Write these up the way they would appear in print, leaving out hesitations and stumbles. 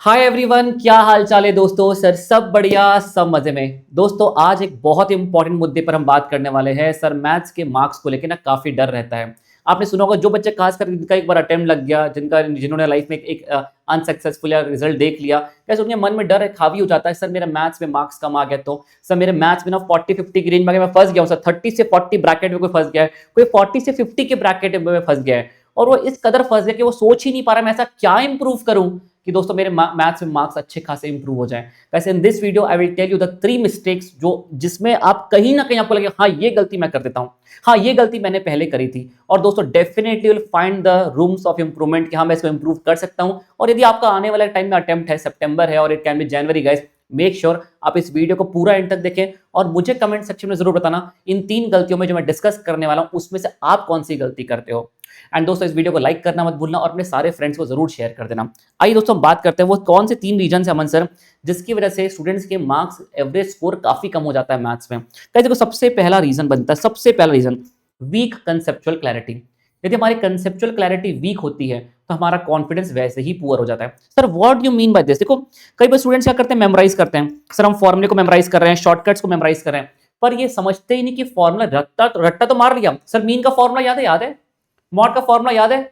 Hi everyone, क्या हाल चाल है दोस्तों। सर सब बढ़िया, सब मजे में। दोस्तों आज एक बहुत ही इंपॉर्टेंट मुद्दे पर हम बात करने वाले हैं। सर मैथ्स के मार्क्स को लेकर ना काफी डर रहता है। आपने सुना होगा जो बच्चे खासकर जिनका एक बार अटेम्प्ट लग गया, जिन्होंने लाइफ में एक अनसक्सेसफुल या रिजल्ट देख लिया, कैसे उनके मन में डर है हावी हो जाता है। सर मेरा मैथ्स में मार्क्स कम आ गया तो सर मेरे मैथ्स में ना 40-50 की रेंज में मैं फंस गया हूँ। सर 30 से 40 ब्रैकेट में कोई फंस गया है, कोई 40 से 50 के ब्रैकेट में फंस गया है और वो इस कदर फंस गया कि वो सोच ही नहीं पा रहा मैं ऐसा क्या इंप्रूव करूं कि दोस्तों मेरे मैथ्स में मार्क्स अच्छे खासे इंप्रूव हो जाएं। वैसे in this video I will tell you the 3 mistakes जो जिसमें आप कहीं ना कहीं आपको लगे हाँ ये गलती मैं कर देता हूं, हाँ ये गलती मैंने पहले करी थी। और दोस्तों definitely will find the rooms of improvement कि हाँ मैं इसको इंप्रूव कर सकता हूं। और यदि आपका आने वाला टाइम में अटेम्प्ट है, सितंबर है और it can be January guys, make sure आप इस वीडियो को पूरा एंड तक देखें और मुझे कमेंट सेक्शन में जरूर बताना इन 3 गलतियों में जो मैं डिस्कस करने वाला हूं उसमें से आप कौन सी गलती करते हो। एंड दोस्तों इस वीडियो को लाइक करना मत भूलना और अपने सारे फ्रेंड्स को जरूर शेयर कर देना। आइए दोस्तों हम बात करते हैं वो कौन से 3 रीजन है अमन सर जिसकी वजह से स्टूडेंट्स के मार्क्स एवरेज स्कोर काफी कम हो जाता है मैथ्स में। देखो सबसे पहला रीजन बनता है, सबसे पहला रीजन वीक कंसेप्चुअल क्लैरिटी। यदि हमारी कंसेप्चुअल क्लैरिटी वीक होती है तो हमारा कॉन्फिडेंस वैसे ही पुअर हो जाता है। Sir what you mean by this? देखो कई बार स्टूडेंट्स क्या करते हैं, मेमोराइज करते हैं। सर हम फॉर्मूले को मेमोराइज कर रहे हैं, शॉर्टकट्स को मेमोराइज कर रहे हैं, पर ये समझते ही नहीं कि फॉर्मूला रट्टा तो मार लिया। सर मीन का फॉर्मूला याद है, मॉड का फॉर्मूला याद है,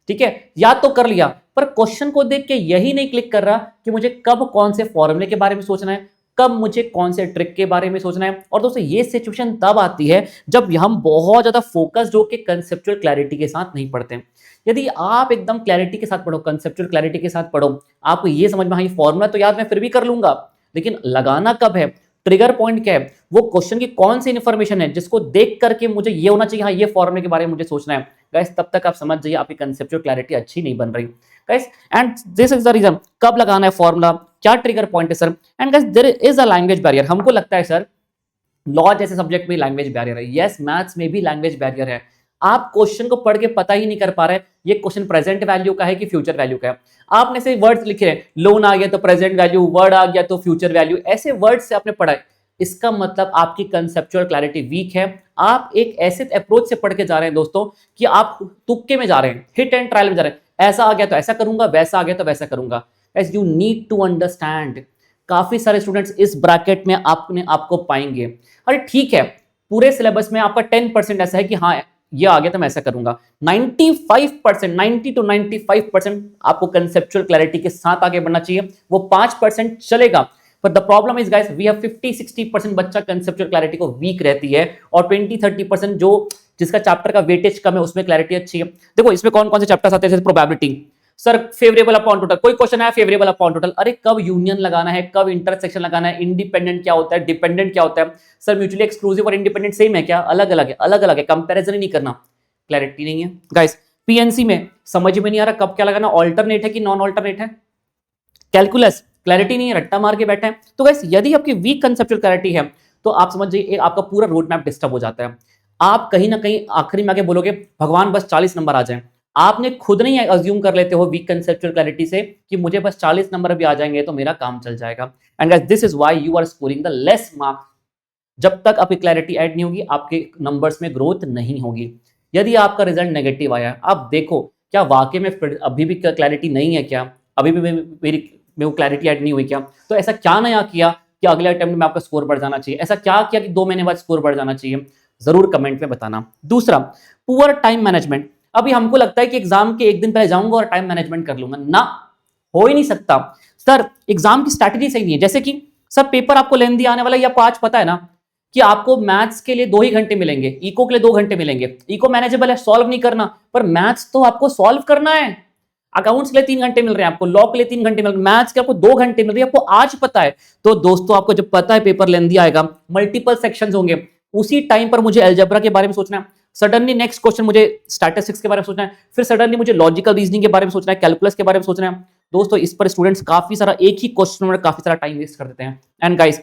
ठीक है याद तो कर लिया, पर क्वेश्चन को देख के यही नहीं क्लिक कर रहा कि मुझे कब कौन से फॉर्मूले के बारे में सोचना है, कब मुझे कौन से ट्रिक के बारे में सोचना है। और दोस्तों ये सिचुएशन तब आती है जब हम बहुत ज्यादा फोकस्ड होकर कंसेप्चुअल क्लैरिटी के साथ नहीं पढ़ते हैं। यदि आप एकदम क्लैरिटी के साथ पढ़ो, कंसेप्चुअल क्लैरिटी के साथ पढ़ो, आपको ये समझ में हाँ ये फॉर्मूला तो याद मैं फिर भी कर लूंगा, लेकिन लगाना कब है, ट्रिगर पॉइंट क्या है, वो क्वेश्चन की कौन सी इन्फॉर्मेशन है जिसको देख करके मुझे ये होना चाहिए हाँ ये फॉर्मूले के बारे में मुझे सोचना है। गाइस तब तक आप समझ जाइए आपकी कंसेप्चुअल क्लैरिटी अच्छी नहीं बन रही guys. And this is the reason कब लगाना है फॉर्मूला, क्या ट्रिगर पॉइंट है sir. And guys there is a language barrier. हमको लगता है सर लॉ जैसे सब्जेक्ट में लैंग्वेज बैरियर है, यस मैथ्स में भी लैंग्वेज बैरियर है। आप क्वेश्चन को पढ़ के पता ही नहीं कर पा रहे ये क्वेश्चन प्रेजेंट वैल्यू का है कि फ्यूचर वैल्यू का है। आपने से वर्ड्स लिखे हैं, लोन आ गया तो प्रेजेंट वैल्यू, वर्ड आ गया तो फ्यूचर वैल्यू, ऐसे वर्ड्स से आपने पढ़ा है, इसका मतलब आपकी कंसेप्चुअल क्लैरिटी वीक है। आप एक ऐसे अप्रोच से पढ़ के जा रहे हैं दोस्तों कि आप तुक्के में जा रहे हैं, हिट एंड ट्रायल में जा रहे हैं, ऐसा आ गया तो ऐसा करूंगा, वैसा आ गया तो वैसा करूंगा। As you need to understand, काफी सारे स्टूडेंट्स इस ब्रैकेट में आपको पाएंगे। अरे ठीक है पूरे सिलेबस में आपका 10% ऐसा है कि हाँ ये आ गया तो मैं ऐसा करूंगा, 95%, 90 to 95% आपको कंसेप्चुअल क्लैरिटी के साथ आगे बढ़ना चाहिए, वो 5% चलेगा। पर the problem is guys we have 50-60% बच्चा कंसेप्चुअल क्लैरिटी को वीक रहती है और 20-30% जो जिसका चैप्टर का वेटेज कम है उसमें क्लैरिटी अच्छी है। देखो इसमें कौन कौन से चैप्टर्स आते हैं, जैसे probability, sir favourable upon total, कोई क्वेश्चन है फेवरेबल अपॉन टोटल, अरे कब यूनियन लगाना है, कब इंटरसेक्शन लगाना है, इंडिपेंडेंट क्या होता है, डिपेंडेंट क्या होता है, सर म्यूचुअली एक्सक्लूसिव और इंडिपेंडेंट सेम है क्या, अलग अलग है, अलग अलग है, कंपैरिजन ही नहीं करना, क्लैरिटी नहीं है गाइस। पीएनसी में समझ में नहीं आ रहा कब क्या लगाना, ऑल्टरनेट है कि नॉन ऑल्टरनेट है, कैलकुलस क्लैरिटी नहीं है, रट्टा मार के बैठे हैं। तो गाइस यदि आपकी वीक कंसेप्चुअल क्लैरिटी है तो आप समझ जाइए आपका पूरा रोड मैप डिस्टर्ब हो जाता है। आप कहीं ना कहीं आखिरी में आके बोलोगे भगवान बस 40 नंबर आ जाए, आपने खुद नहीं अज्यूम कर लेते हो वीक कंसेप्चुअल क्लैरिटी से कि मुझे बस 40 नंबर भी आ जाएंगे तो मेरा काम चल जाएगा। And guys this is why you are scoring the less marks. जब तक आपकी क्लैरिटी ऐड नहीं होगी आपके नंबर्स में ग्रोथ नहीं होगी। यदि आपका रिजल्ट नेगेटिव आया, आप देखो क्या वाकई में अभी भी क्लैरिटी नहीं है क्या, अभी भी मेरी में वो क्लैरिटी ऐड नहीं हुई क्या, तो ऐसा क्या नया किया कि अगले अटेम्प्ट में आपका स्कोर बढ़ जाना चाहिए, ऐसा क्या किया कि 2 महीने बाद स्कोर बढ़ जाना चाहिए, जरूर कमेंट में बताना। दूसरा पुअर टाइम मैनेजमेंट। अभी हमको लगता है कि एग्जाम के एक दिन पहले जाऊंगा और टाइम मैनेजमेंट कर लूंगा, ना हो ही नहीं सकता। सर एग्जाम की स्ट्रैटेजी सही नहीं है, जैसे कि सर पेपर आपको लेंदी आने वाला है, या 5 पता है ना कि आपको मैथ्स के लिए 2 ही घंटे मिलेंगे, इको के लिए 2 घंटे मिलेंगे, इको मैनेजेबल है, सॉल्व नहीं करना, पर मैथ्स तो आपको सॉल्व करना है। अकाउंट्स के लिए 3 घंटे मिल रहे हैं आपको, लॉ के लिए 3 घंटे मिल रहे हैं, मैथ्स के आपको 2 घंटे मिल रही है, आपको आज पता है। तो दोस्तों आपको जब पता है पेपर लेंदी आएगा, मल्टीपल सेक्शंस होंगे, उसी टाइम पर मुझे अलजेब्रा के बारे में सोचना है, सडनली नेक्स्ट क्वेश्चन मुझे स्टैटिस्टिक्स के बारे में सोचना है, फिर सडनली मुझे लॉजिकल रीजनिंग के बारे में सोचना है, कैलकुलस के बारे में सोचना है। दोस्तों इस पर स्टूडेंट्स काफी सारा एक ही क्वेश्चन में काफी सारा टाइम वेस्ट कर देते हैं। एंड गाइस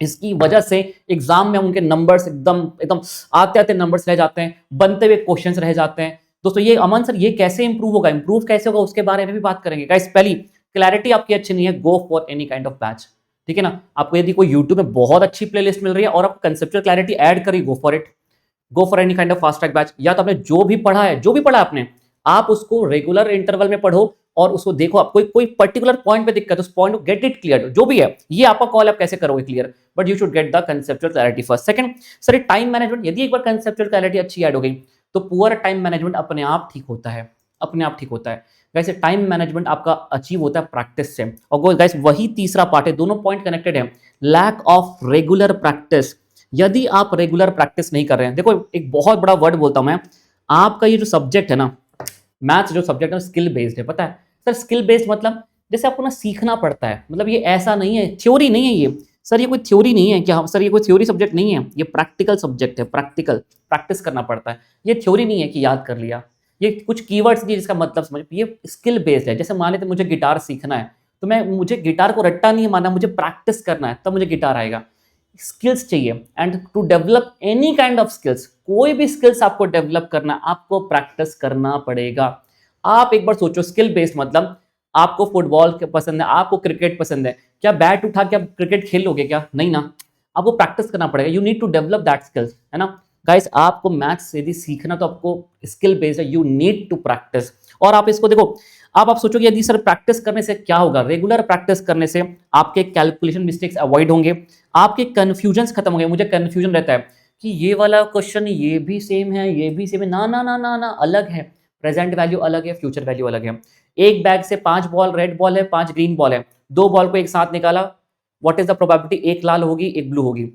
इसकी वजह से एग्जाम में उनके नंबर्स एकदम एकदम आते आते नंबर्स रह जाते हैं, बनते हुए क्वेश्चंस रह जाते हैं। दोस्तों ये अमन सर ये कैसे इंप्रूव होगा, इंप्रूव कैसे होगा उसके बारे में भी बात करेंगे। गाइस पहली क्लैरिटी आपकी अच्छी नहीं है, go for any kind of batch, ठीक है ना। आपको यदि कोई यूट्यूब में बहुत अच्छी प्लेलिस्ट मिल रही है और आप कंसेप्चुअल क्लैरिटी ऐड करी, go for it, go for any kind of fast track batch. या तो आपने जो भी पढ़ा है आपने, आप उसको रेगुलर इंटरवल में पढ़ो, और उसको देखो, आप कोई पर्टिकुलर पॉइंट पे दिक्कत है, उस पॉइंट को गेट इट क्लियर, जो भी है ये आपका कॉल, आप कैसे करोगे clear, but you should get the conceptual clarity first. Second sir, time management, यदि एक बार कंसेप्चुअल क्लैरिटी अच्छी ऐड हो गई तो पुअर टाइम मैनेजमेंट अपने आप ठीक होता है, अपने आप ठीक होता है। वैसे टाइम मैनेजमेंट आपका अचीव होता है प्रैक्टिस से, और गाइस वही तीसरा पार्ट है, दोनों पॉइंट कनेक्टेड है, लैक ऑफ रेगुलर प्रैक्टिस। यदि आप रेगुलर प्रैक्टिस नहीं कर रहे हैं, देखो एक बहुत बड़ा वर्ड बोलता हूं मैं, आपका ये जो सब्जेक्ट है ना, मैथ्स जो सब्जेक्ट है स्किल बेस्ड है, पता है सर? स्किल बेस्ड मतलब जैसे आपको ना सीखना पड़ता है, मतलब ये ऐसा नहीं है, थ्योरी नहीं है ये सर, ये कोई थ्योरी नहीं है कि हाँ सर ये कोई थ्योरी सब्जेक्ट नहीं है, ये प्रैक्टिकल सब्जेक्ट है, प्रैक्टिकल प्रैक्टिस करना पड़ता है। ये थ्योरी नहीं है कि याद कर लिया, ये कुछ कीवर्ड्स दिए जिसका मतलब समझ, ये स्किल बेस्ड है। जैसे मान लेते मुझे गिटार सीखना है, तो मैं, मुझे गिटार को रट्टा नहीं मानना, मुझे प्रैक्टिस करना है, तब मुझे गिटार आएगा। स्किल्स चाहिए, and to develop any kind of skills, कोई भी स्किल्स आपको डेवलप करना, आपको प्रैक्टिस करना पड़ेगा। आप एक बार सोचो, स्किल बेस्ड मतलब आपको फुटबॉल पसंद है, आपको क्रिकेट पसंद है, क्या बैट उठा के आप क्रिकेट खेल लोगे क्या? नहीं ना, आपको प्रैक्टिस करना पड़ेगा, you need to develop that skills, है ना गाइस? आपको मैथ्स यदि सीखना तो आपको स्किल बेस्ड है, यू नीड टू प्रैक्टिस। और आप इसको देखो, आप सोचोगे यदि सर प्रैक्टिस करने से क्या होगा, रेगुलर प्रैक्टिस करने से आपके कैलकुलेशन मिस्टेक्स अवॉइड होंगे, आपके कंफ्यूजन्स खत्म होंगे। मुझे कंफ्यूजन रहता है कि ये वाला क्वेश्चन ये भी सेम है, ये भी सेम है, ना ना ना ना ना, अलग है, प्रेजेंट वैल्यू अलग है, फ्यूचर वैल्यू अलग है। एक बैग से 5 बॉल रेड बॉल है, 5 ग्रीन बॉल है, 2 बॉल को एक साथ निकाला, व्हाट इज द प्रोबेबिलिटी, एक लाल होगी एक ब्लू होगी।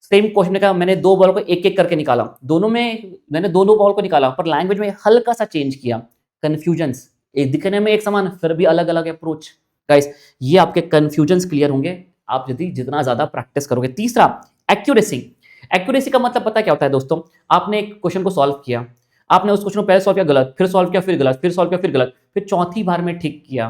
सेम क्वेश्चन का मैंने 2 बॉल को एक एक करके निकाला, दोनों में मैंने दोनों बॉल को निकाला, पर लैंग्वेज में हल्का सा चेंज किया, कंफ्यूजन्स, एक दिखने में एक समान फिर भी अलग अलग अप्रोच। गाइस ये आपके कंफ्यूजन्स क्लियर होंगे आप यदि जितना ज्यादा प्रैक्टिस करोगे। तीसरा, एक्यूरेसी। एक्यूरेसी का मतलब पता क्या होता है दोस्तों? आपने एक क्वेश्चन को सॉल्व किया, आपने उस क्वेश्चन को पहले सॉल्व किया गलत, फिर सॉल्व किया फिर गलत, फिर सॉल्व किया फिर गलत, फिर चौथी बार में ठीक किया,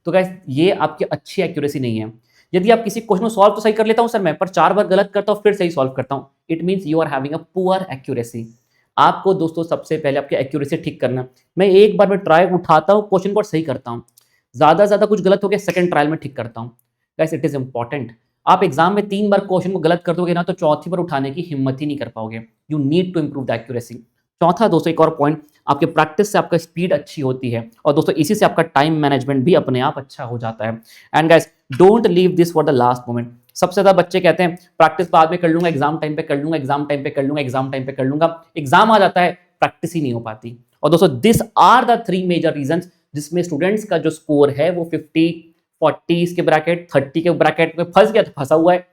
तो गाइस ये आपकी अच्छी एक्यूरेसी नहीं है। यदि आप किसी क्वेश्चन को सॉल्व तो सही कर लेता हूं सर मैं, पर 4 बार गलत करता हूं फिर सही सॉल्व करता हूं, it means you are having a poor accuracy. आपको दोस्तों सबसे पहले आपकी एक्यूरेसी ठीक करना। मैं एक बार में ट्राई उठाता हूं, क्वेश्चन को सही करता हूं, ज्यादा ज्यादा कुछ गलत हो गया सेकंड ट्रायल में ठीक करता हूं। Guys it is important. आप एग्जाम में 3 बार क्वेश्चन को गलत कर दोगे ना, तो चौथी बार उठाने की हिम्मत ही नहीं कर पाओगे। You need to improve the accuracy. चौथा दोस्तों, एक और पॉइंट, आपके प्रैक्टिस से आपका स्पीड अच्छी होती है, और दोस्तों इसी से आपका टाइम मैनेजमेंट भी अपने आप अच्छा हो जाता है। And guys don't leave this for the last moment. सबसे ज्यादा बच्चे कहते हैं प्रैक्टिस बाद में कर लूंगा, एग्जाम टाइम पे कर लूंगा, एग्जाम टाइम पे कर लूंगा, एग्जाम टाइम पे कर लूंगा, एग्जाम आ जाता है, प्रैक्टिस ही नहीं हो पाती। और दोस्तों this are the 3 major reasons जिसमें स्टूडेंट्स का जो स्कोर है वो 50, 40 के ब्रैकेट, 30 के ब्रैकेट में फंस गया तो फंसा हुआ है,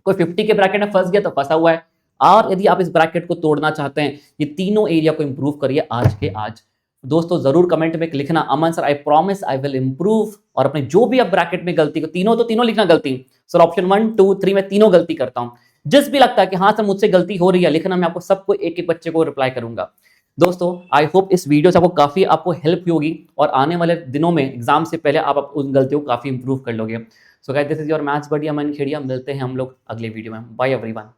कोई 50 के ब्रैकेट में फंस गया तो फंसा हुआ है। और यदि आप इस ब्रैकेट को तोड़ना चाहते हैं, ये तीनों एरिया को इंप्रूव करिए आज के आज। दोस्तों जरूर कमेंट में लिखना, Aman sir I promise I will improve, और अपने जो भी आप ब्रैकेट में गलती को, तीनों लिखना गलती सर, ऑप्शन 1 2 3 में तीनों गलती करता हूं। जिस भी लगता है कि हाँ सर मुझसे गलती हो रही है लिखना, मैं आपको सबको एक एक बच्चे को रिप्लाई करूंगा। दोस्तों आई होप इस वीडियो से आपको काफी हेल्प हुई होगी, और आने वाले दिनों में एग्जाम से पहले आप उन गलतियों को काफी इंप्रूव कर लोगे। So guys this is your maths buddy Aman Khedia, मिलते हैं हम लोग अगले वीडियो में। Bye everyone.